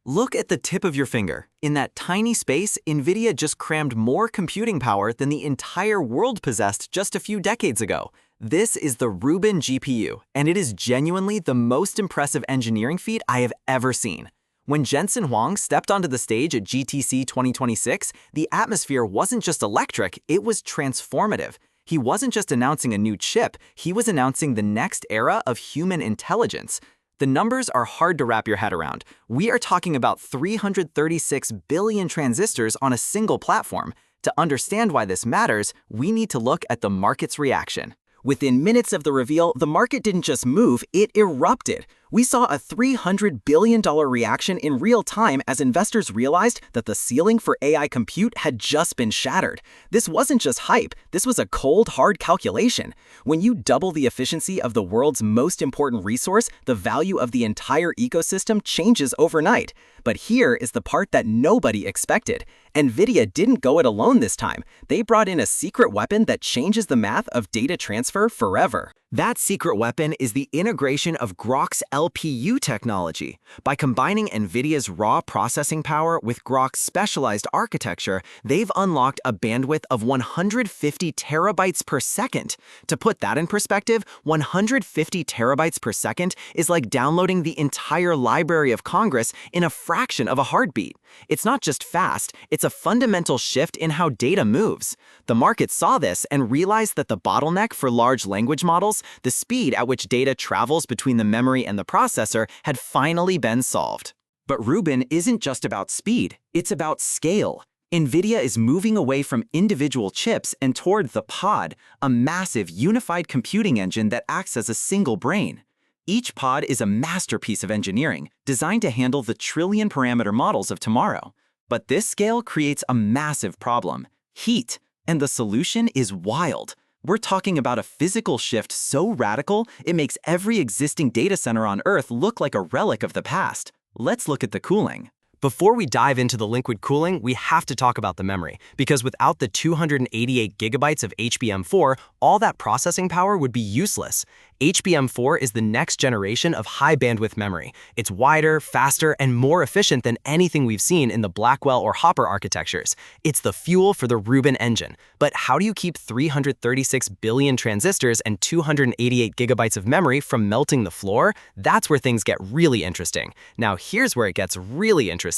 Look at the tip of your finger. In that tiny space, NVIDIA just crammed more computing power than the entire world possessed just a few decades ago. This is the Rubin GPU, and it is genuinely the most impressive engineering feat I have ever seen. When Jensen Huang stepped onto the stage at GTC 2026, the atmosphere wasn't just electric, it was transformative. He wasn't just announcing a new chip, he was announcing the next era of human intelligence. The numbers are hard to wrap your head around. We are talking about 336 billion transistors on a single platform. To understand why this matters, we need to look at the market's reaction. Within minutes of the reveal, the market didn't just move, it erupted. We saw a $300 billion reaction in real time as investors realized that the ceiling for AI compute had just been shattered. This wasn't just hype, this was a cold, hard calculation. When you double the efficiency of the world's most important resource, the value of the entire ecosystem changes overnight. But here is the part that nobody expected. NVIDIA didn't go it alone this time. They brought in a secret weapon that changes the math of data transfer forever. That secret weapon is the integration of Groq's LPU technology. By combining NVIDIA's raw processing power with Groq's specialized architecture, they've unlocked a bandwidth of 150 terabytes per second. To put that in perspective, 150 terabytes per second is like downloading the entire Library of Congress in a fraction of a heartbeat. It's not just fast, it's a fundamental shift in how data moves. The market saw this and realized that the bottleneck for large language models, the speed at which data travels between the memory and the processor, had finally been solved. But Rubin isn't just about speed, it's about scale. NVIDIA is moving away from individual chips and toward the pod, a massive unified computing engine that acts as a single brain. Each pod is a masterpiece of engineering, designed to handle the trillion-parameter models of tomorrow. But this scale creates a massive problem: heat. And the solution is wild. We're talking about a physical shift so radical, it makes every existing data center on Earth look like a relic of the past. Let's look at the cooling. Before we dive into the liquid cooling, we have to talk about the memory, because without the 288 gigabytes of HBM4, all that processing power would be useless. HBM4 is the next generation of high-bandwidth memory. It's wider, faster, and more efficient than anything we've seen in the Blackwell or Hopper architectures. It's the fuel for the Rubin engine. But how do you keep 336 billion transistors and 288 gigabytes of memory from melting the floor? That's where things get really interesting. Now here's where it gets really interesting.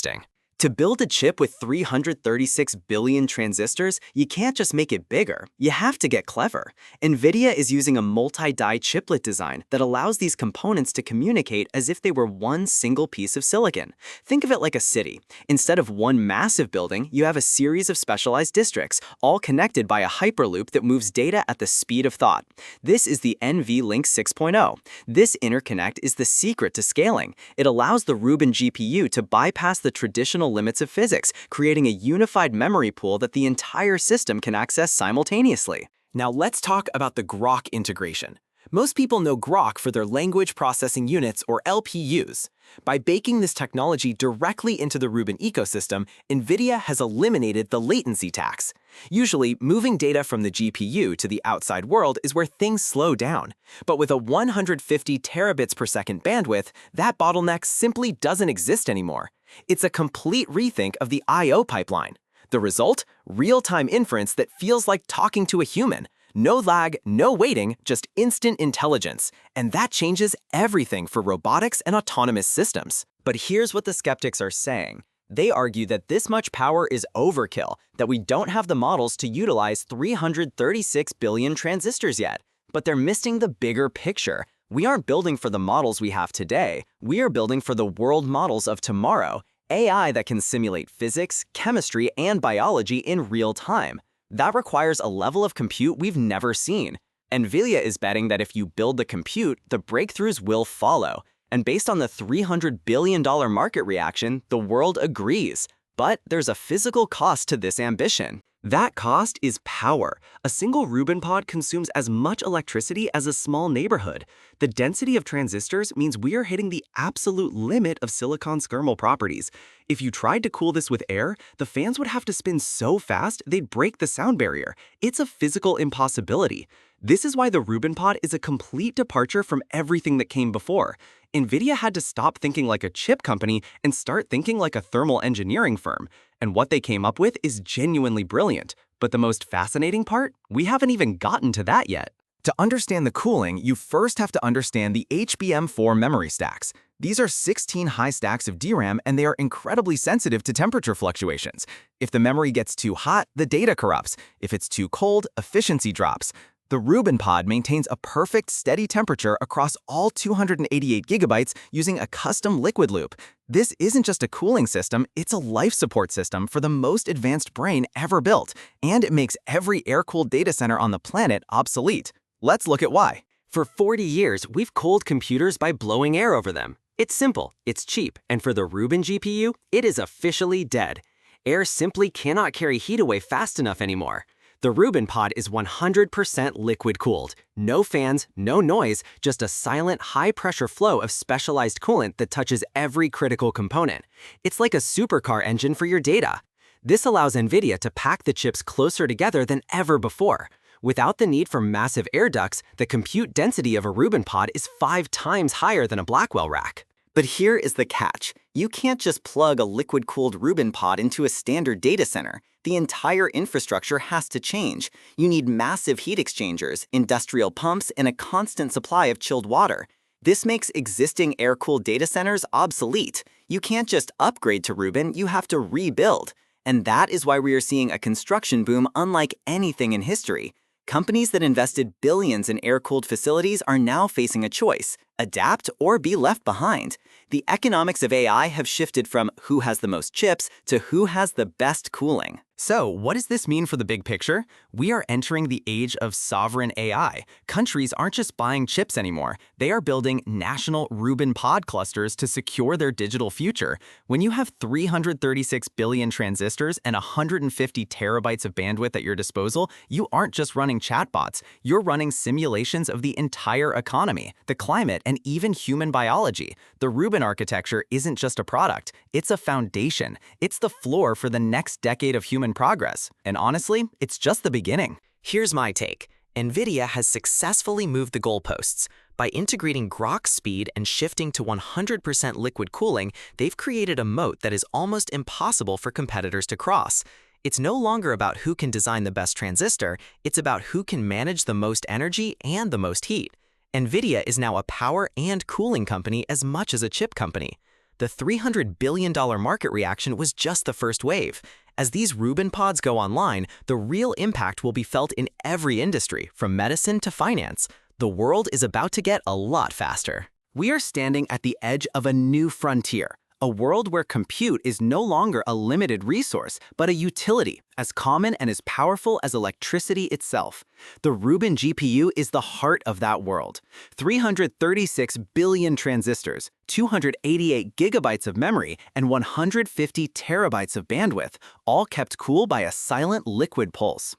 To build a chip with 336 billion transistors, you can't just make it bigger. You have to get clever. NVIDIA is using a multi-die chiplet design that allows these components to communicate as if they were one single piece of silicon. Think of it like a city. Instead of one massive building, you have a series of specialized districts, all connected by a hyperloop that moves data at the speed of thought. This is the NVLink 6.0. This interconnect is the secret to scaling. It allows the Rubin GPU to bypass the traditional limits of physics, creating a unified memory pool that the entire system can access simultaneously. Now let's talk about the Groq integration. Most people know Groq for their language processing units, or LPUs. By baking this technology directly into the Rubin ecosystem, NVIDIA has eliminated the latency tax. Usually, moving data from the GPU to the outside world is where things slow down. But with a 150 terabits per second bandwidth, that bottleneck simply doesn't exist anymore. It's a complete rethink of the I/O pipeline. The result? Real-time inference that feels like talking to a human. No lag, no waiting, just instant intelligence. And that changes everything for robotics and autonomous systems. But here's what the skeptics are saying. They argue that this much power is overkill, that we don't have the models to utilize 336 billion transistors yet. But they're missing the bigger picture. We aren't building for the models we have today. We are building for the world models of tomorrow. AI that can simulate physics, chemistry, and biology in real time. That requires a level of compute we've never seen. NVIDIA is betting that if you build the compute, the breakthroughs will follow. And based on the $300 billion market reaction, the world agrees. But there's a physical cost to this ambition. That cost is power. A single Rubin pod consumes as much electricity as a small neighborhood. The density of transistors means we are hitting the absolute limit of silicon's thermal properties. If you tried to cool this with air, the fans would have to spin so fast they'd break the sound barrier. It's a physical impossibility. This is why the Rubin Pod is a complete departure from everything that came before. NVIDIA had to stop thinking like a chip company and start thinking like a thermal engineering firm. And what they came up with is genuinely brilliant. But the most fascinating part? We haven't even gotten to that yet. To understand the cooling, you first have to understand the HBM4 memory stacks. These are 16 high stacks of DRAM, and they are incredibly sensitive to temperature fluctuations. If the memory gets too hot, the data corrupts. If it's too cold, efficiency drops. The Rubin Pod maintains a perfect, steady temperature across all 288 gigabytes using a custom liquid loop. This isn't just a cooling system, it's a life support system for the most advanced brain ever built, and it makes every air-cooled data center on the planet obsolete. Let's look at why. For 40 years, we've cooled computers by blowing air over them. It's simple, it's cheap, and for the Rubin GPU, it is officially dead. Air simply cannot carry heat away fast enough anymore. The Rubin Pod is 100% liquid-cooled. No fans, no noise, just a silent, high-pressure flow of specialized coolant that touches every critical component. It's like a supercar engine for your data. This allows NVIDIA to pack the chips closer together than ever before. Without the need for massive air ducts, the compute density of a Rubin Pod is 5 times higher than a Blackwell rack. But here is the catch. You can't just plug a liquid-cooled Rubin Pod into a standard data center. The entire infrastructure has to change. You need massive heat exchangers, industrial pumps, and a constant supply of chilled water. This makes existing air-cooled data centers obsolete. You can't just upgrade to Rubin, you have to rebuild. And that is why we are seeing a construction boom unlike anything in history. Companies that invested billions in air-cooled facilities are now facing a choice: adapt or be left behind. The economics of AI have shifted from who has the most chips to who has the best cooling. So, what does this mean for the big picture? We are entering the age of sovereign AI. Countries aren't just buying chips anymore. They are building national Rubin Pod clusters to secure their digital future. When you have 336 billion transistors and 150 terabytes of bandwidth at your disposal, you aren't just running chatbots. You're running simulations of the entire economy, the climate, and even human biology. The Rubin architecture isn't just a product. It's a foundation. It's the floor for the next decade of human progress. And honestly, it's just the beginning. Here's my take. NVIDIA has successfully moved the goalposts. By integrating Groq speed and shifting to 100% liquid cooling, they've created a moat that is almost impossible for competitors to cross. It's no longer about who can design the best transistor, it's about who can manage the most energy and the most heat. NVIDIA is now a power and cooling company as much as a chip company. The $300 billion market reaction was just the first wave. As these Rubin Pods go online, the real impact will be felt in every industry, from medicine to finance. The world is about to get a lot faster. We are standing at the edge of a new frontier, a world where compute is no longer a limited resource, but a utility, as common and as powerful as electricity itself. The Rubin GPU is the heart of that world. 336 billion transistors, 288 gigabytes of memory, and 150 terabytes of bandwidth, all kept cool by a silent liquid pulse.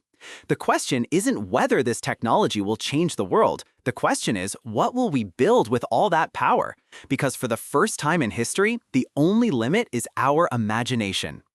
The question isn't whether this technology will change the world. The question is, what will we build with all that power? Because for the first time in history, the only limit is our imagination.